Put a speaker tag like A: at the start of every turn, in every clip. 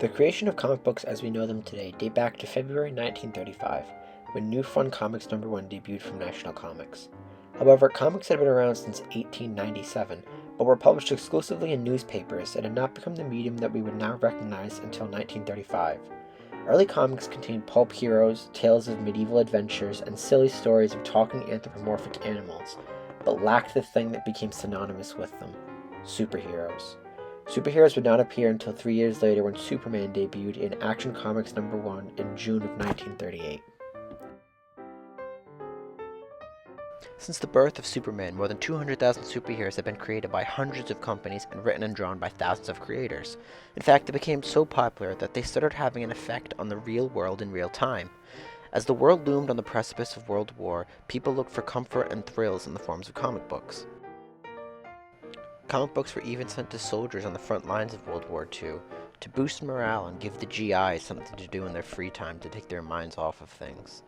A: The creation of comic books as we know them today date back to February 1935, when New Fun Comics #1 debuted from National Comics. However, comics had been around since 1897, but were published exclusively in newspapers and had not become the medium that we would now recognize until 1935. Early comics contained pulp heroes, tales of medieval adventures, and silly stories of talking anthropomorphic animals, but lacked the thing that became synonymous with them: superheroes. Superheroes would not appear until 3 years later when Superman debuted in Action Comics #1 in June of 1938. Since the birth of Superman, more than 200,000 superheroes have been created by hundreds of companies and written and drawn by thousands of creators. In fact, they became so popular that they started having an effect on the real world in real time. As the world loomed on the precipice of World War, people looked for comfort and thrills in the forms of comic books. Comic books were even sent to soldiers on the front lines of World War II to boost morale and give the GIs something to do in their free time to take their minds off of things.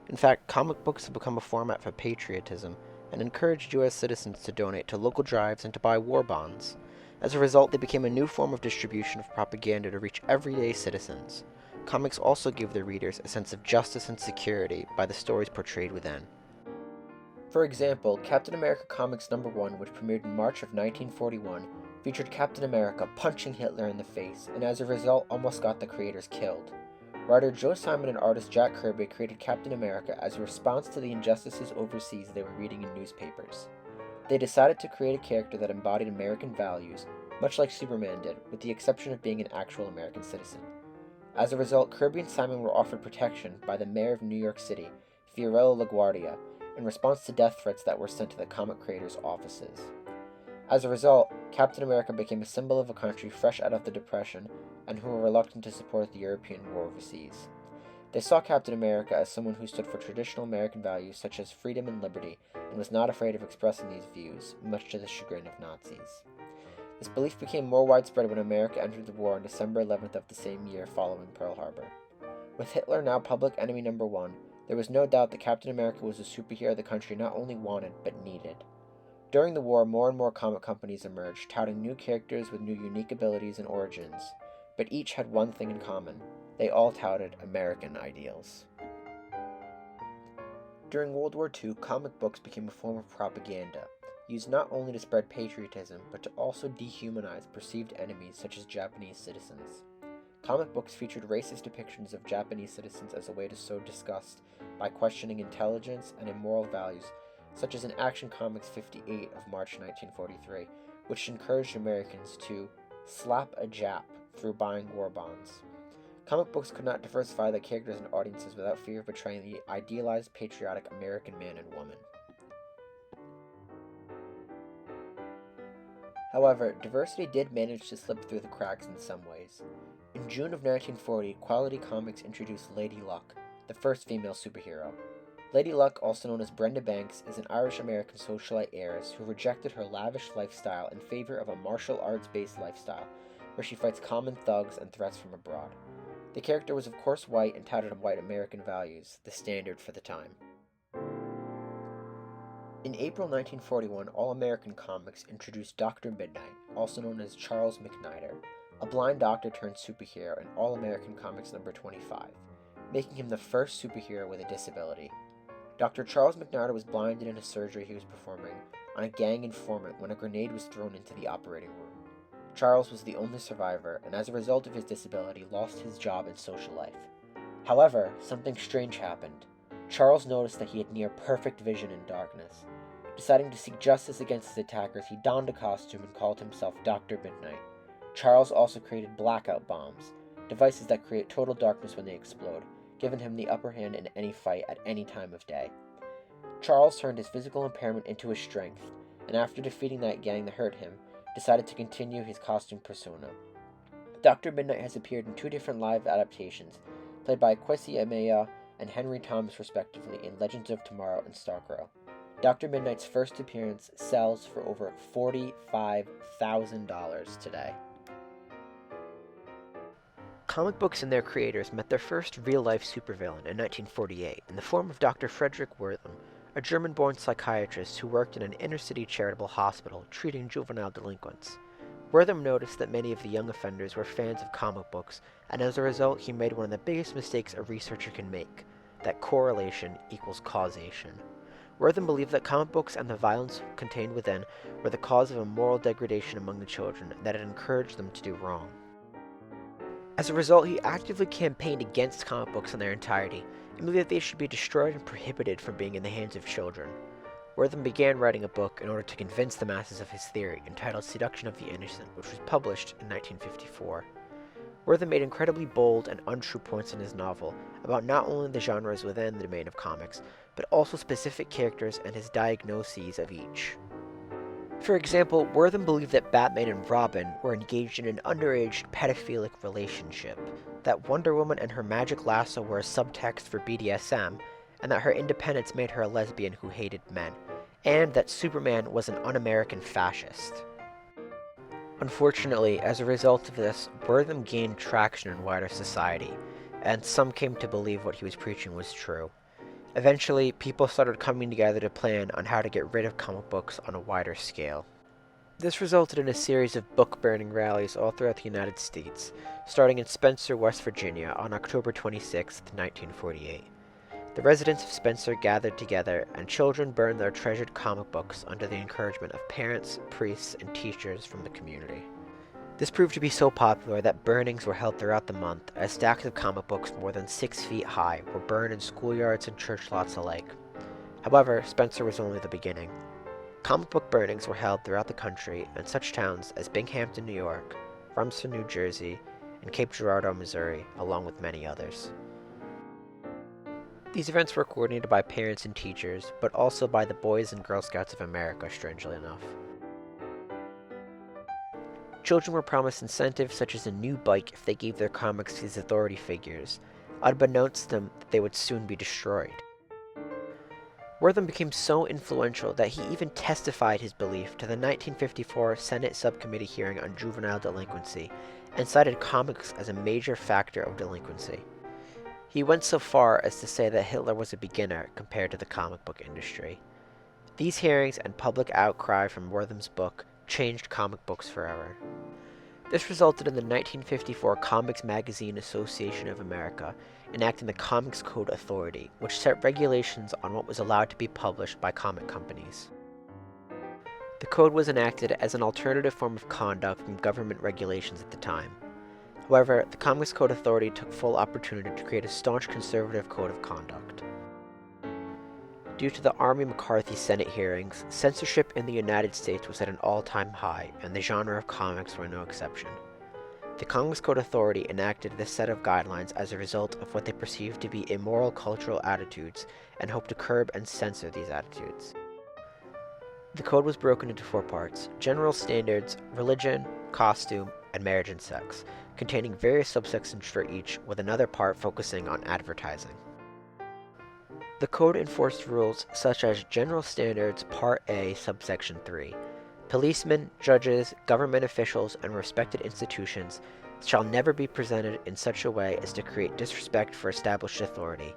A: In fact, comic books have become a format for patriotism and encouraged U.S. citizens to donate to local drives and to buy war bonds. As a result, they became a new form of distribution of propaganda to reach everyday citizens. Comics also give their readers a sense of justice and security by the stories portrayed within. For example, Captain America Comics #1, which premiered in March of 1941, featured Captain America punching Hitler in the face, and as a result almost got the creators killed. Writer Joe Simon and artist Jack Kirby created Captain America as a response to the injustices overseas they were reading in newspapers. They decided to create a character that embodied American values, much like Superman did, with the exception of being an actual American citizen. As a result, Kirby and Simon were offered protection by the mayor of New York City, Fiorello LaGuardia, in response to death threats that were sent to the comic creators' offices. As a result, Captain America became a symbol of a country fresh out of the Depression and who were reluctant to support the European war overseas. They saw Captain America as someone who stood for traditional American values such as freedom and liberty and was not afraid of expressing these views, much to the chagrin of Nazis. This belief became more widespread when America entered the war on December 11th of the same year following Pearl Harbor. With Hitler now public enemy #1, there was no doubt that Captain America was a superhero the country not only wanted, but needed. During the war, more and more comic companies emerged, touting new characters with new unique abilities and origins, but each had one thing in common: they all touted American ideals. During World War II, comic books became a form of propaganda, used not only to spread patriotism, but to also dehumanize perceived enemies such as Japanese citizens. Comic books featured racist depictions of Japanese citizens as a way to sow disgust by questioning intelligence and immoral values, such as in Action Comics 58 of March 1943, which encouraged Americans to slap a Jap through buying war bonds. Comic books could not diversify the characters and audiences without fear of betraying the idealized patriotic American man and woman. However, diversity did manage to slip through the cracks in some ways. In June of 1940, Quality Comics introduced Lady Luck, the first female superhero. Lady Luck, also known as Brenda Banks, is an Irish-American socialite heiress who rejected her lavish lifestyle in favor of a martial arts-based lifestyle, where she fights common thugs and threats from abroad. The character was of course white and touted on white American values, the standard for the time. In April 1941, All American Comics introduced Dr. Midnight, also known as Charles McNider, a blind doctor turned superhero in All American Comics #25, making him the first superhero with a disability. Dr. Charles McNider was blinded in a surgery he was performing on a gang informant when a grenade was thrown into the operating room. Charles was the only survivor, and as a result of his disability, lost his job and social life. However, something strange happened. Charles noticed that he had near-perfect vision in darkness. Deciding to seek justice against his attackers, he donned a costume and called himself Dr. Midnight. Charles also created blackout bombs, devices that create total darkness when they explode, giving him the upper hand in any fight at any time of day. Charles turned his physical impairment into his strength, and after defeating that gang that hurt him, decided to continue his costume persona. Dr. Midnight has appeared in 2 different live adaptations, played by Kwesi Emeagwali and Henry Thomas respectively in Legends of Tomorrow and Starcrow. Dr. Midnight's first appearance sells for over $45,000 today. Comic books and their creators met their first real-life supervillain in 1948 in the form of Dr. Frederick Wertham, a German-born psychiatrist who worked in an inner-city charitable hospital treating juvenile delinquents. Wortham noticed that many of the young offenders were fans of comic books, and as a result, he made one of the biggest mistakes a researcher can make, that correlation equals causation. Wortham believed that comic books and the violence contained within were the cause of a moral degradation among the children that had encouraged them to do wrong. As a result, he actively campaigned against comic books in their entirety, and believed that they should be destroyed and prohibited from being in the hands of children. Wortham began writing a book in order to convince the masses of his theory, entitled Seduction of the Innocent, which was published in 1954. Wortham made incredibly bold and untrue points in his novel about not only the genres within the domain of comics, but also specific characters and his diagnoses of each. For example, Wortham believed that Batman and Robin were engaged in an underage pedophilic relationship, that Wonder Woman and her magic lasso were a subtext for BDSM, and that her independence made her a lesbian who hated men, and that Superman was an un-American fascist. Unfortunately, as a result of this, Wortham gained traction in wider society, and some came to believe what he was preaching was true. Eventually, people started coming together to plan on how to get rid of comic books on a wider scale. This resulted in a series of book-burning rallies all throughout the United States, starting in Spencer, West Virginia on October 26, 1948. The residents of Spencer gathered together, and children burned their treasured comic books under the encouragement of parents, priests, and teachers from the community. This proved to be so popular that burnings were held throughout the month, as stacks of comic books more than 6 feet high were burned in schoolyards and church lots alike. However, Spencer was only the beginning. Comic book burnings were held throughout the country in such towns as Binghamton, New York, Rumson, New Jersey, and Cape Girardeau, Missouri, along with many others. These events were coordinated by parents and teachers, but also by the Boys and Girl Scouts of America, strangely enough. Children were promised incentives such as a new bike if they gave their comics to these authority figures, unbeknownst to them that they would soon be destroyed. Wortham became so influential that he even testified his belief to the 1954 Senate Subcommittee hearing on juvenile delinquency, and cited comics as a major factor of delinquency. He went so far as to say that Hitler was a beginner compared to the comic book industry. These hearings and public outcry from Wortham's book changed comic books forever. This resulted in the 1954 Comics Magazine Association of America enacting the Comics Code Authority, which set regulations on what was allowed to be published by comic companies. The code was enacted as an alternative form of conduct from government regulations at the time. However, the Comics Code Authority took full opportunity to create a staunch conservative code of conduct. Due to the Army McCarthy Senate hearings, censorship in the United States was at an all-time high, and the genre of comics were no exception. The Comics Code Authority enacted this set of guidelines as a result of what they perceived to be immoral cultural attitudes, and hoped to curb and censor these attitudes. The code was broken into 4 parts: general standards, religion, costume, and marriage and sex, containing various subsections for each, with another part focusing on advertising. The code enforced rules such as General Standards Part A, Subsection 3. Policemen, judges, government officials, and respected institutions shall never be presented in such a way as to create disrespect for established authority.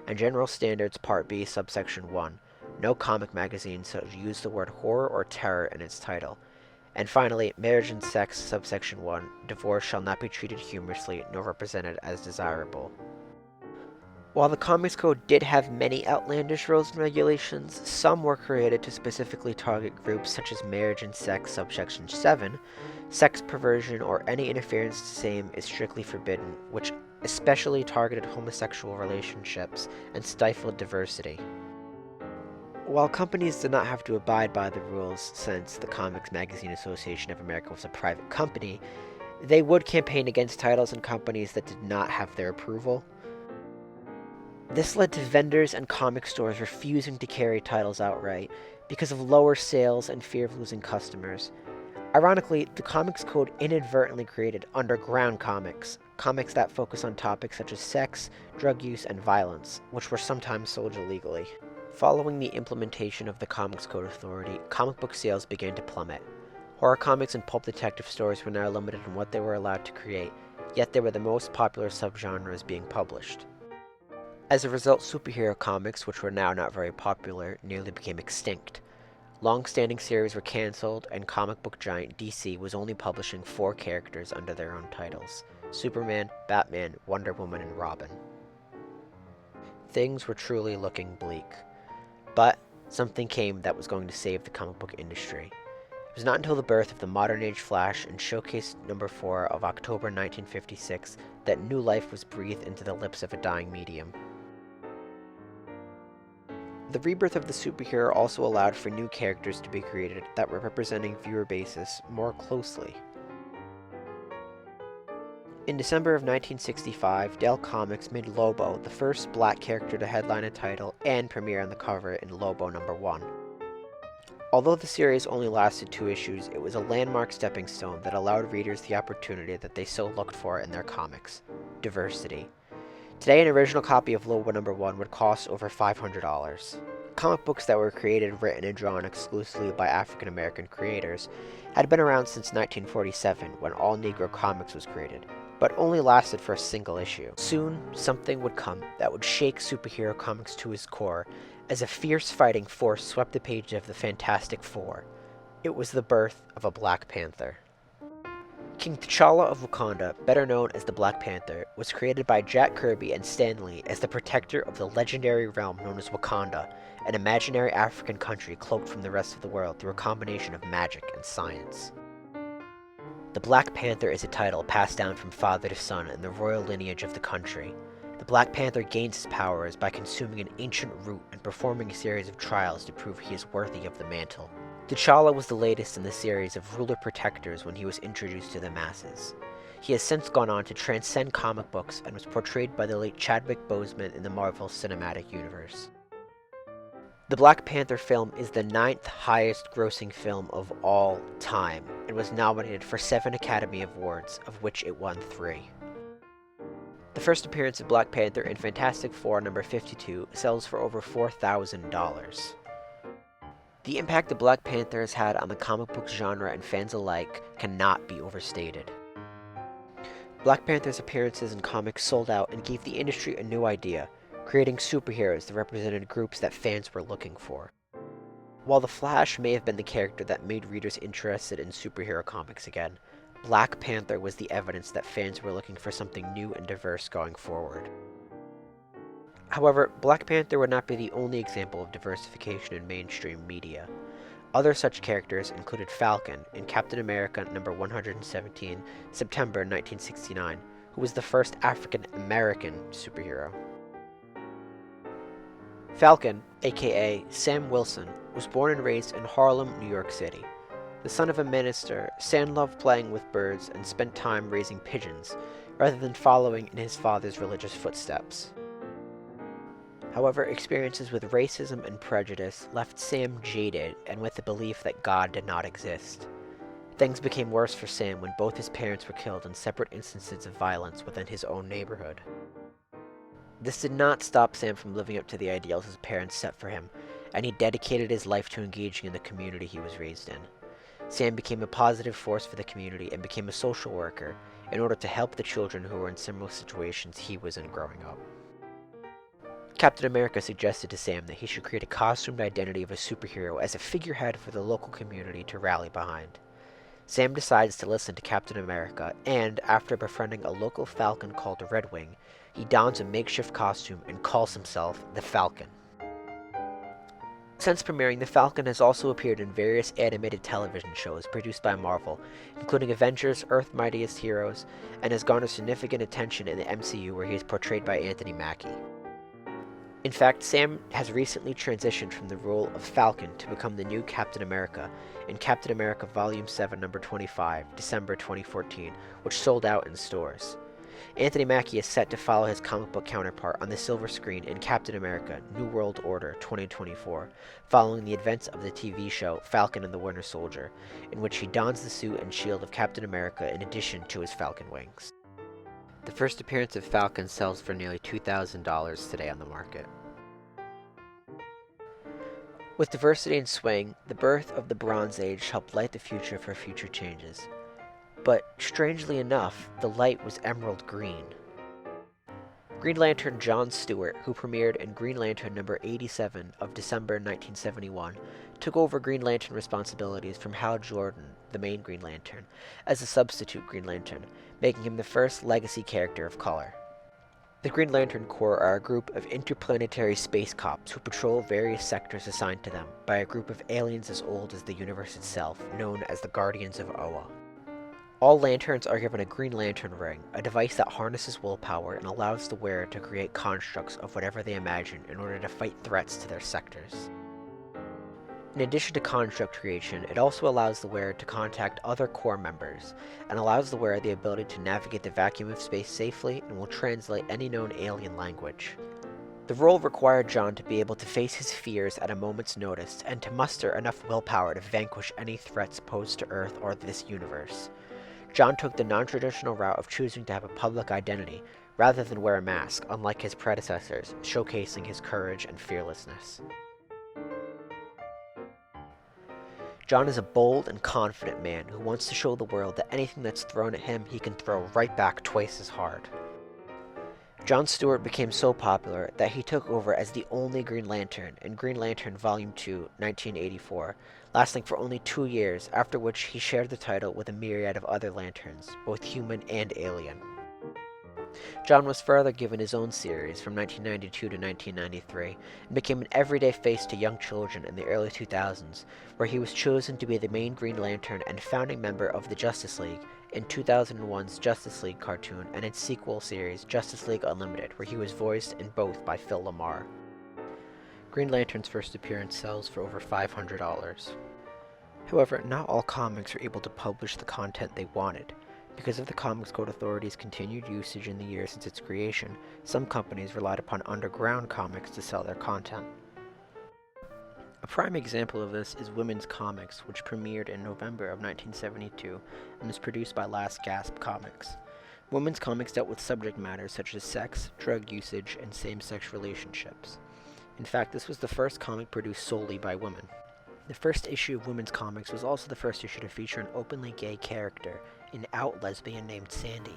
A: And General Standards Part B, Subsection 1. No comic magazine shall use the word horror or terror in its title. And finally, Marriage and Sex, Subsection 1. Divorce shall not be treated humorously nor represented as desirable. While the Comics Code did have many outlandish rules and regulations, some were created to specifically target groups such as marriage and sex, subsection 7, sex perversion or any interference to same is strictly forbidden, which especially targeted homosexual relationships and stifled diversity. While companies did not have to abide by the rules since the Comics Magazine Association of America was a private company, they would campaign against titles and companies that did not have their approval. This led to vendors and comic stores refusing to carry titles outright because of lower sales and fear of losing customers. Ironically, the Comics Code inadvertently created underground comics, comics that focus on topics such as sex, drug use, and violence, which were sometimes sold illegally. Following the implementation of the Comics Code Authority, comic book sales began to plummet. Horror comics and pulp detective stories were now limited in what they were allowed to create, yet they were the most popular subgenres being published. As a result, superhero comics, which were now not very popular, nearly became extinct. Long-standing series were cancelled, and comic book giant DC was only publishing 4 characters under their own titles: Superman, Batman, Wonder Woman, and Robin. Things were truly looking bleak. But something came that was going to save the comic book industry. It was not until the birth of the modern-age Flash and Showcase number 4 of October 1956 that new life was breathed into the lips of a dying medium. The rebirth of the superhero also allowed for new characters to be created that were representing viewer bases more closely. In December of 1965, Dell Comics made Lobo the first black character to headline a title and premiere on the cover in Lobo number 1. Although the series only lasted 2 issues, it was a landmark stepping stone that allowed readers the opportunity that they so looked for in their comics: diversity. Today, an original copy of Lobo number 1 would cost over $500. Comic books that were created, written, and drawn exclusively by African American creators had been around since 1947, when All Negro Comics was created, but only lasted for a single issue. Soon, something would come that would shake superhero comics to its core, as a fierce fighting force swept the pages of the Fantastic Four. It was the birth of a Black Panther. King T'Challa of Wakanda, better known as the Black Panther, was created by Jack Kirby and Stan Lee as the protector of the legendary realm known as Wakanda, an imaginary African country cloaked from the rest of the world through a combination of magic and science. The Black Panther is a title passed down from father to son in the royal lineage of the country. The Black Panther gains his powers by consuming an ancient root and performing a series of trials to prove he is worthy of the mantle. T'Challa was the latest in the series of ruler protectors when he was introduced to the masses. He has since gone on to transcend comic books and was portrayed by the late Chadwick Boseman in the Marvel Cinematic Universe. The Black Panther film is the 9th highest grossing film of all time and was nominated for 7 Academy Awards, of which it won 3. The first appearance of Black Panther in Fantastic Four number 52 sells for over $4,000. The impact the Black Panther has had on the comic book genre and fans alike cannot be overstated. Black Panther's appearances in comics sold out and gave the industry a new idea, creating superheroes that represented groups that fans were looking for. While the Flash may have been the character that made readers interested in superhero comics again, Black Panther was the evidence that fans were looking for something new and diverse going forward. However, Black Panther would not be the only example of diversification in mainstream media. Other such characters included Falcon in Captain America number 117, September 1969, who was the first African American superhero. Falcon, aka Sam Wilson, was born and raised in Harlem, New York City. The son of a minister, Sam loved playing with birds and spent time raising pigeons, rather than following in his father's religious footsteps. However, experiences with racism and prejudice left Sam jaded and with the belief that God did not exist. Things became worse for Sam when both his parents were killed in separate instances of violence within his own neighborhood. This did not stop Sam from living up to the ideals his parents set for him, and he dedicated his life to engaging in the community he was raised in. Sam became a positive force for the community and became a social worker in order to help the children who were in similar situations he was in growing up. Captain America suggested to Sam that he should create a costumed identity of a superhero as a figurehead for the local community to rally behind. Sam decides to listen to Captain America, and after befriending a local Falcon called Red Wing, he dons a makeshift costume and calls himself the Falcon. Since premiering, the Falcon has also appeared in various animated television shows produced by Marvel, including Avengers, Earth's Mightiest Heroes, and has garnered significant attention in the MCU where he is portrayed by Anthony Mackie. In fact, Sam has recently transitioned from the role of Falcon to become the new Captain America in Captain America Volume 7 number 25, December 2014, which sold out in stores. Anthony Mackie is set to follow his comic book counterpart on the silver screen in Captain America New World Order 2024, following the events of the TV show Falcon and the Winter Soldier, in which he dons the suit and shield of Captain America in addition to his Falcon wings. The first appearance of Falcon sells for nearly $2,000 today on the market. With diversity in swing, the birth of the Bronze Age helped light the future for future changes. But, strangely enough, the light was emerald green. Green Lantern John Stewart, who premiered in Green Lantern number 87 of December 1971, took over Green Lantern responsibilities from Hal Jordan, the main Green Lantern, as a substitute Green Lantern, making him the first legacy character of color. The Green Lantern Corps are a group of interplanetary space cops who patrol various sectors assigned to them by a group of aliens as old as the universe itself, known as the Guardians of Oa. All lanterns are given a Green Lantern ring, a device that harnesses willpower and allows the wearer to create constructs of whatever they imagine in order to fight threats to their sectors. In addition to construct creation, it also allows the wearer to contact other Corps members, and allows the wearer the ability to navigate the vacuum of space safely and will translate any known alien language. The role required John to be able to face his fears at a moment's notice, and to muster enough willpower to vanquish any threats posed to Earth or this universe. John took the non-traditional route of choosing to have a public identity, rather than wear a mask, unlike his predecessors, showcasing his courage and fearlessness. John is a bold and confident man who wants to show the world that anything that's thrown at him he can throw right back twice as hard. John Stewart became so popular that he took over as the only Green Lantern in Green Lantern Volume 2, 1984, lasting for only 2 years, after which he shared the title with a myriad of other Lanterns, both human and alien. John was further given his own series from 1992 to 1993, and became an everyday face to young children in the early 2000s, where he was chosen to be the main Green Lantern and founding member of the Justice League in 2001's Justice League cartoon and its sequel series Justice League Unlimited, where he was voiced in both by Phil LaMarr. Green Lantern's first appearance sells for over $500. However, not all comics are able to publish the content they wanted. Because of the Comics Code Authority's continued usage in the years since its creation, some companies relied upon underground comics to sell their content. A prime example of this is Women's Comics, which premiered in November of 1972 and was produced by Last Gasp Comics. Women's Comics dealt with subject matters such as sex, drug usage, and same-sex relationships. In fact, this was the first comic produced solely by women. The first issue of Women's Comics was also the first issue to feature an openly gay character, an out lesbian named Sandy.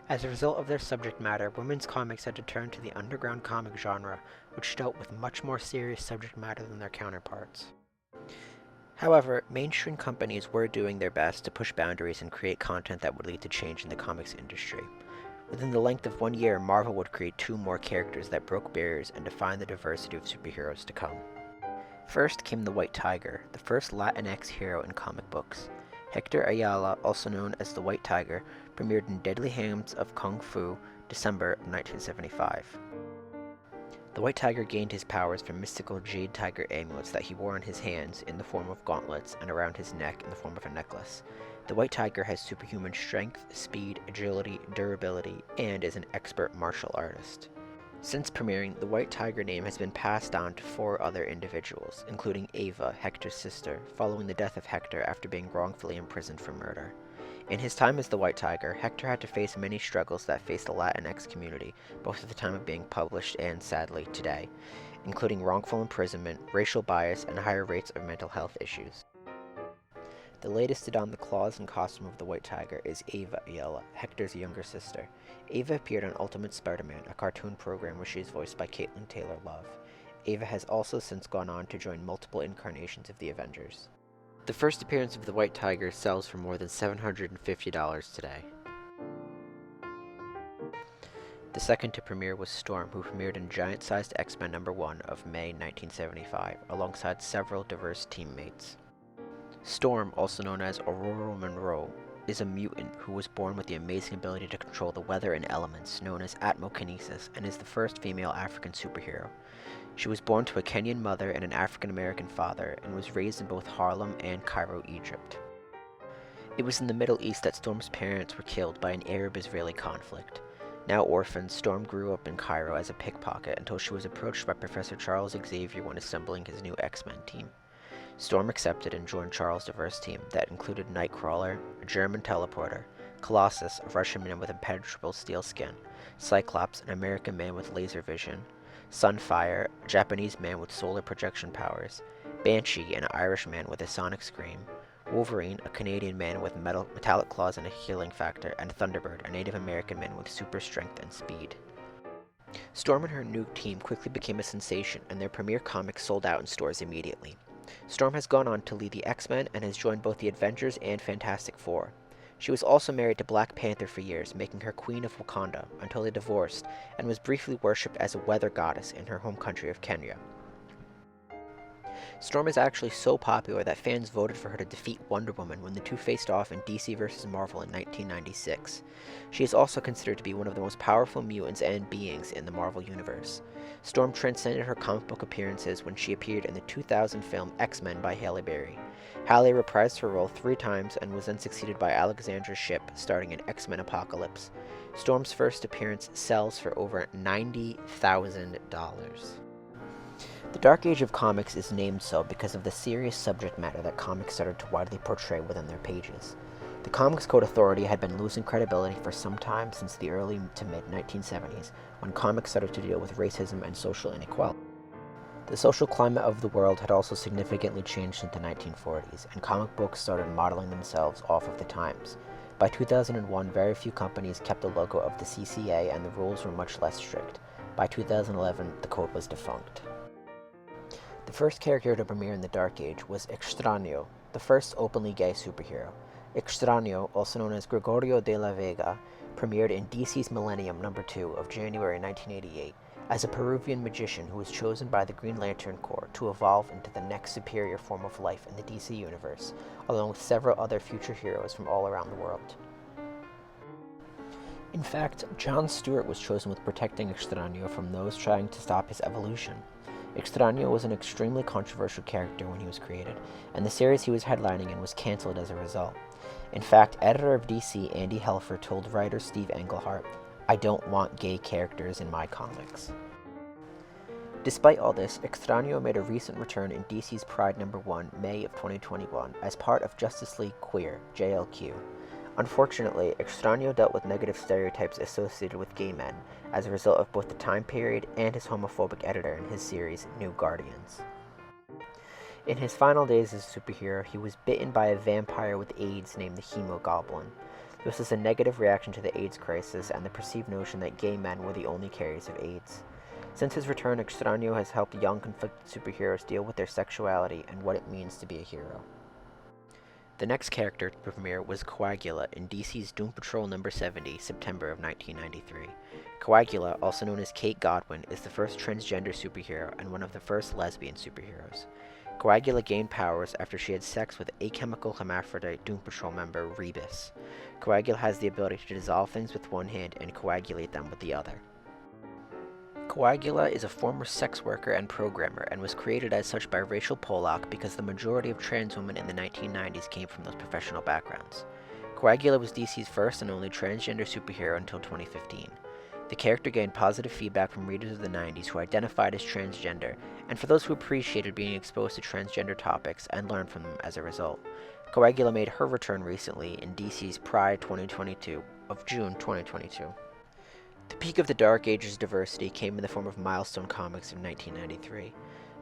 A: As a result of their subject matter, Women's Comics had to turn to the underground comic genre, which dealt with much more serious subject matter than their counterparts. However, mainstream companies were doing their best to push boundaries and create content that would lead to change in the comics industry. Within the length of 1 year, Marvel would create 2 more characters that broke barriers and defined the diversity of superheroes to come. First came the White Tiger, the first Latinx hero in comic books. Hector Ayala, also known as the White Tiger, premiered in Deadly Hands of Kung Fu, December 1975. The White Tiger gained his powers from mystical jade tiger amulets that he wore on his hands in the form of gauntlets and around his neck in the form of a necklace. The White Tiger has superhuman strength, speed, agility, durability, and is an expert martial artist. Since premiering, the White Tiger name has been passed on to 4 other individuals, including Ava, Hector's sister, following the death of Hector after being wrongfully imprisoned for murder. In his time as the White Tiger, Hector had to face many struggles that faced the Latinx community, both at the time of being published and, sadly, today, including wrongful imprisonment, racial bias, and higher rates of mental health issues. The latest to don the claws and costume of the White Tiger is Ava Ayala, Hector's younger sister. Ava appeared on Ultimate Spider-Man, a cartoon program where she is voiced by Caitlin Taylor Love. Ava has also since gone on to join multiple incarnations of the Avengers. The first appearance of the White Tiger sells for more than $750 today. The second to premiere was Storm, who premiered in Giant-Sized X-Men #1 of May 1975, alongside several diverse teammates. Storm, also known as Aurora Monroe, is a mutant who was born with the amazing ability to control the weather and elements, known as atmokinesis, and is the first female African superhero. She was born to a Kenyan mother and an African-American father, and was raised in both Harlem and Cairo, Egypt. It was in the Middle East that Storm's parents were killed by an Arab-Israeli conflict. Now orphaned, Storm grew up in Cairo as a pickpocket until she was approached by Professor Charles Xavier when assembling his new X-Men team. Storm accepted and joined Charles' diverse team that included Nightcrawler, a German teleporter, Colossus, a Russian man with impenetrable steel skin, Cyclops, an American man with laser vision, Sunfire, a Japanese man with solar projection powers, Banshee, an Irish man with a sonic scream, Wolverine, a Canadian man with metallic claws and a healing factor, and Thunderbird, a Native American man with super strength and speed. Storm and her new team quickly became a sensation, and their premiere comics sold out in stores immediately. Storm has gone on to lead the X-Men and has joined both the Avengers and Fantastic Four. She was also married to Black Panther for years, making her Queen of Wakanda, until they divorced, and was briefly worshipped as a weather goddess in her home country of Kenya. Storm is actually so popular that fans voted for her to defeat Wonder Woman when the two faced off in DC vs. Marvel in 1996. She is also considered to be one of the most powerful mutants and beings in the Marvel Universe. Storm transcended her comic book appearances when she appeared in the 2000 film X-Men by Halle Berry. Halle reprised her role 3 times and was then succeeded by Alexandra Shipp, starring in X-Men Apocalypse. Storm's first appearance sells for over $90,000. The Dark Age of comics is named so because of the serious subject matter that comics started to widely portray within their pages. The Comics Code Authority had been losing credibility for some time since the early to mid-1970s, when comics started to deal with racism and social inequality. The social climate of the world had also significantly changed in the 1940s, and comic books started modeling themselves off of the times. By 2001, very few companies kept the logo of the CCA, and the rules were much less strict. By 2011, the code was defunct. The first character to premiere in the Dark Age was Extraño, the first openly gay superhero. Extraño, also known as Gregorio de la Vega, premiered in DC's Millennium #2 of January 1988 as a Peruvian magician who was chosen by the Green Lantern Corps to evolve into the next superior form of life in the DC universe, along with several other future heroes from all around the world. In fact, Jon Stewart was chosen with protecting Extraño from those trying to stop his evolution. Extraño was an extremely controversial character when he was created, and the series he was headlining in was cancelled as a result. In fact, editor of DC Andy Helfer told writer Steve Englehart, "I don't want gay characters in my comics." Despite all this, Extraño made a recent return in DC's Pride #1, May of 2021, as part of Justice League Queer, JLQ. Unfortunately, Extraño dealt with negative stereotypes associated with gay men as a result of both the time period and his homophobic editor in his series, New Guardians. In his final days as a superhero, he was bitten by a vampire with AIDS named the Hemogoblin. This was a negative reaction to the AIDS crisis and the perceived notion that gay men were the only carriers of AIDS. Since his return, Extraño has helped young conflicted superheroes deal with their sexuality and what it means to be a hero. The next character to premiere was Coagula in DC's Doom Patrol #70, September of 1993. Coagula, also known as Kate Godwin, is the first transgender superhero and one of the first lesbian superheroes. Coagula gained powers after she had sex with achemical hermaphrodite Doom Patrol member Rebus. Coagula has the ability to dissolve things with one hand and coagulate them with the other. Coagula is a former sex worker and programmer, and was created as such by Rachel Pollack because the majority of trans women in the 1990s came from those professional backgrounds. Coagula was DC's first and only transgender superhero until 2015. The character gained positive feedback from readers of the 90s who identified as transgender, and for those who appreciated being exposed to transgender topics and learned from them as a result. Coagula made her return recently in DC's Pride 2022 of June 2022. The peak of the Dark Age's diversity came in the form of Milestone Comics in 1993.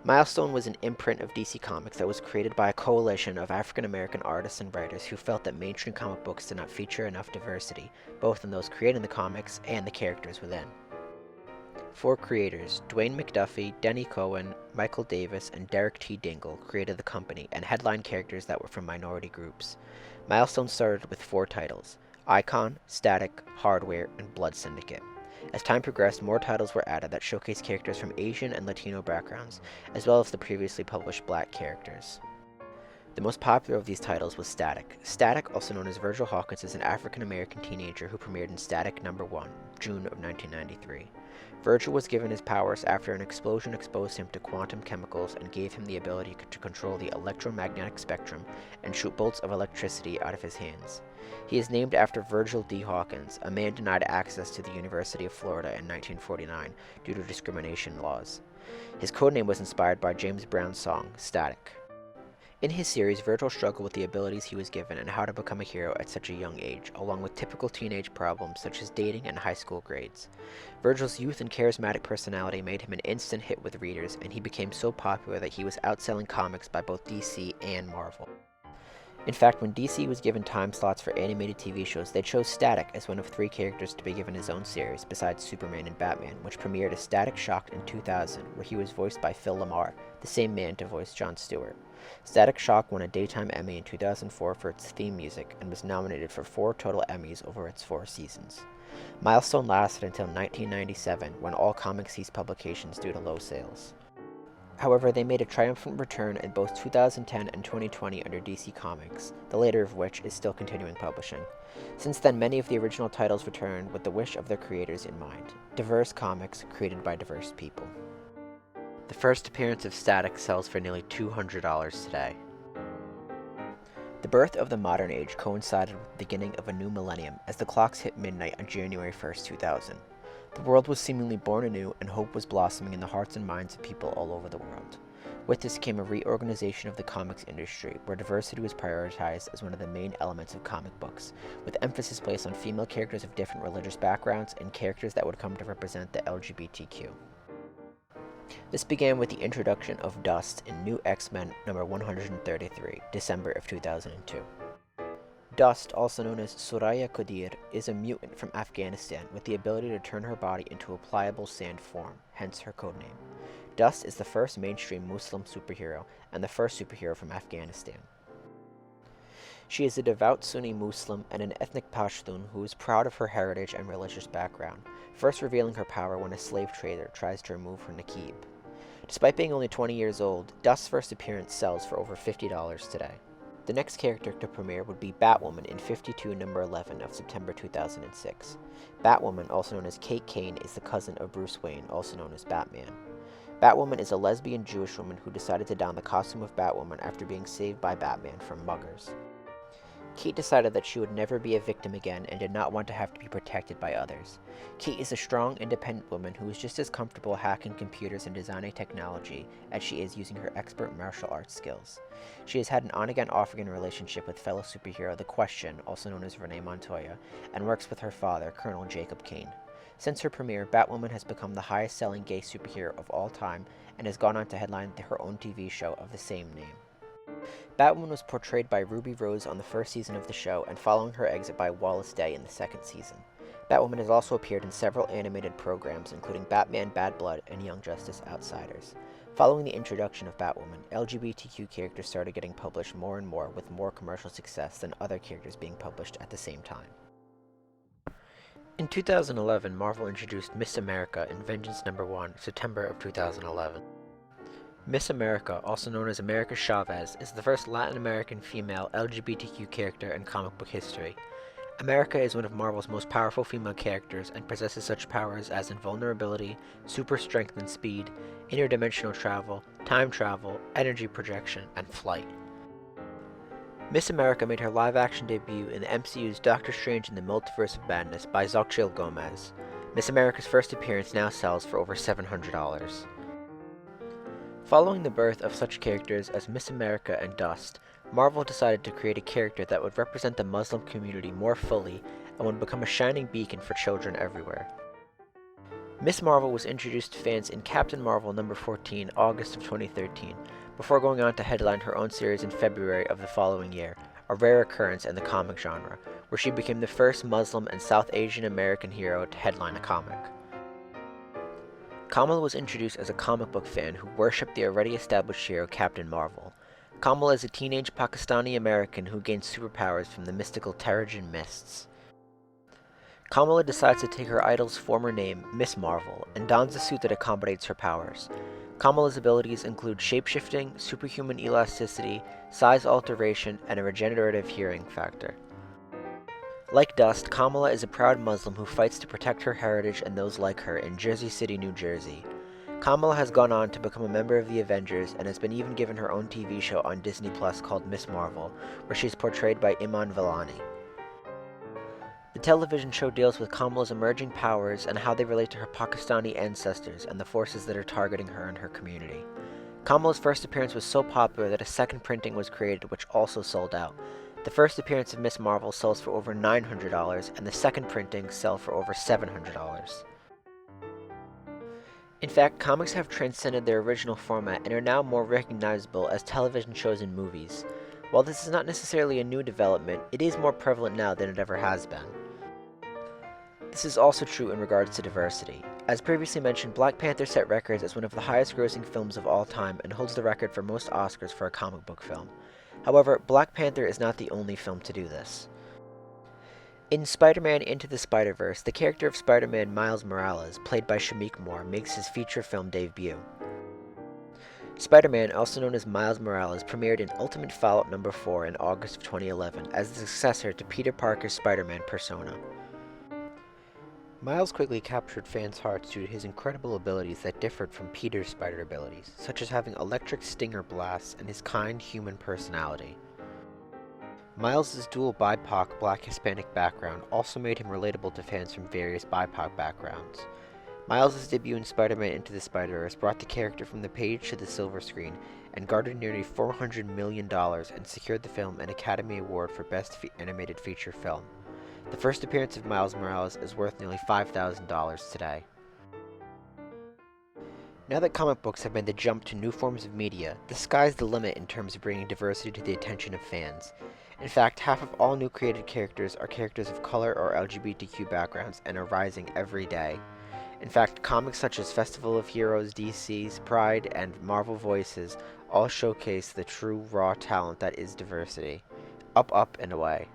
A: Milestone was an imprint of DC Comics that was created by a coalition of African-American artists and writers who felt that mainstream comic books did not feature enough diversity, both in those creating the comics and the characters within. 4 creators, Dwayne McDuffie, Denny Cohen, Michael Davis, and Derek T. Dingle, created the company and headlined characters that were from minority groups. Milestone started with 4 titles: Icon, Static, Hardware, and Blood Syndicate. As time progressed, more titles were added that showcased characters from Asian and Latino backgrounds, as well as the previously published black characters. The most popular of these titles was Static. Static, also known as Virgil Hawkins, is an African-American teenager who premiered in Static #1, June of 1993. Virgil was given his powers after an explosion exposed him to quantum chemicals and gave him the ability to control the electromagnetic spectrum and shoot bolts of electricity out of his hands. He is named after Virgil D. Hawkins, a man denied access to the University of Florida in 1949 due to discrimination laws. His codename was inspired by James Brown's song, Static. In his series, Virgil struggled with the abilities he was given and how to become a hero at such a young age, along with typical teenage problems such as dating and high school grades. Virgil's youth and charismatic personality made him an instant hit with readers, and he became so popular that he was outselling comics by both DC and Marvel. In fact, when DC was given time slots for animated TV shows, they chose Static as one of 3 characters to be given his own series, besides Superman and Batman, which premiered as Static Shock in 2000, where he was voiced by Phil LaMarr, the same man to voice Jon Stewart. Static Shock won a Daytime Emmy in 2004 for its theme music, and was nominated for 4 total Emmys over its 4 seasons. Milestone lasted until 1997, when all comics ceased publications due to low sales. However, they made a triumphant return in both 2010 and 2020 under DC Comics, the later of which is still continuing publishing. Since then, many of the original titles returned with the wish of their creators in mind: diverse comics created by diverse people. The first appearance of Static sells for nearly $200 today. The birth of the modern age coincided with the beginning of a new millennium as the clocks hit midnight on January 1st, 2000. The world was seemingly born anew, and hope was blossoming in the hearts and minds of people all over the world. With this came a reorganization of the comics industry, where diversity was prioritized as one of the main elements of comic books, with emphasis placed on female characters of different religious backgrounds and characters that would come to represent the LGBTQ. This began with the introduction of Dust in New X-Men number 133, December of 2002. Dust, also known as Soraya Qadir, is a mutant from Afghanistan with the ability to turn her body into a pliable sand form, hence her codename. Dust is the first mainstream Muslim superhero and the first superhero from Afghanistan. She is a devout Sunni Muslim and an ethnic Pashtun who is proud of her heritage and religious background, first revealing her power when a slave trader tries to remove her niqab. Despite being only 20 years old, Dust's first appearance sells for over $50 today. The next character to premiere would be Batwoman in 52 number 11 of September 2006. Batwoman, also known as Kate Kane, is the cousin of Bruce Wayne, also known as Batman. Batwoman is a lesbian Jewish woman who decided to don the costume of Batwoman after being saved by Batman from muggers. Kate decided that she would never be a victim again and did not want to have to be protected by others. Kate is a strong, independent woman who is just as comfortable hacking computers and designing technology as she is using her expert martial arts skills. She has had an on-again, off-again relationship with fellow superhero The Question, also known as Renee Montoya, and works with her father, Colonel Jacob Kane. Since her premiere, Batwoman has become the highest-selling gay superhero of all time and has gone on to headline her own TV show of the same name. Batwoman was portrayed by Ruby Rose on the first season of the show, and following her exit by Wallace Day in the second season. Batwoman has also appeared in several animated programs, including Batman Bad Blood and Young Justice Outsiders. Following the introduction of Batwoman, LGBTQ characters started getting published more and more, with more commercial success than other characters being published at the same time. In 2011, Marvel introduced Miss America in Vengeance number 1, September of 2011. Miss America, also known as America Chavez, is the first Latin American female LGBTQ character in comic book history. America is one of Marvel's most powerful female characters and possesses such powers as invulnerability, super strength and speed, interdimensional travel, time travel, energy projection, and flight. Miss America made her live-action debut in the MCU's Doctor Strange in the Multiverse of Madness by Xochitl Gomez. Miss America's first appearance now sells for over $700. Following the birth of such characters as Miss America and Dust, Marvel decided to create a character that would represent the Muslim community more fully and would become a shining beacon for children everywhere. Miss Marvel was introduced to fans in Captain Marvel number 14, August of 2013, before going on to headline her own series in February of the following year, a rare occurrence in the comic genre, where she became the first Muslim and South Asian American hero to headline a comic. Kamala was introduced as a comic book fan who worshipped the already established hero Captain Marvel. Kamala is a teenage Pakistani American who gains superpowers from the mystical Terrigen mists. Kamala decides to take her idol's former name, Miss Marvel, and dons a suit that accommodates her powers. Kamala's abilities include shapeshifting, superhuman elasticity, size alteration, and a regenerative hearing factor. Like Dust, Kamala is a proud Muslim who fights to protect her heritage and those like her in Jersey City, New Jersey. Kamala has gone on to become a member of the Avengers and has been even given her own TV show on Disney Plus called Miss Marvel, where she is portrayed by Iman Vellani. The television show deals with Kamala's emerging powers and how they relate to her Pakistani ancestors and the forces that are targeting her and her community. Kamala's first appearance was so popular that a second printing was created, which also sold out. The first appearance of Miss Marvel sells for over $900, and the second printing sells for over $700. In fact, comics have transcended their original format and are now more recognizable as television shows and movies. While this is not necessarily a new development, it is more prevalent now than it ever has been. This is also true in regards to diversity. As previously mentioned, Black Panther set records as one of the highest grossing films of all time and holds the record for most Oscars for a comic book film. However, Black Panther is not the only film to do this. In Spider-Man Into the Spider-Verse, the character of Spider-Man Miles Morales, played by Shameik Moore, makes his feature film debut. Spider-Man, also known as Miles Morales, premiered in Ultimate Fallout No. 4 in August of 2011 as the successor to Peter Parker's Spider-Man persona. Miles quickly captured fans' hearts due to his incredible abilities that differed from Peter's spider abilities, such as having electric stinger blasts and his kind, human personality. Miles' dual BIPOC Black Hispanic background also made him relatable to fans from various BIPOC backgrounds. Miles' debut in Spider-Man Into the Spider-Verse brought the character from the page to the silver screen and garnered nearly $400 million and secured the film an Academy Award for Best Animated Feature Film. The first appearance of Miles Morales is worth nearly $5,000 today. Now that comic books have made the jump to new forms of media, the sky's the limit in terms of bringing diversity to the attention of fans. In fact, half of all new created characters are characters of color or LGBTQ backgrounds and are rising every day. In fact, comics such as Festival of Heroes, DC's Pride, and Marvel Voices all showcase the true raw talent that is diversity. Up, up, and away.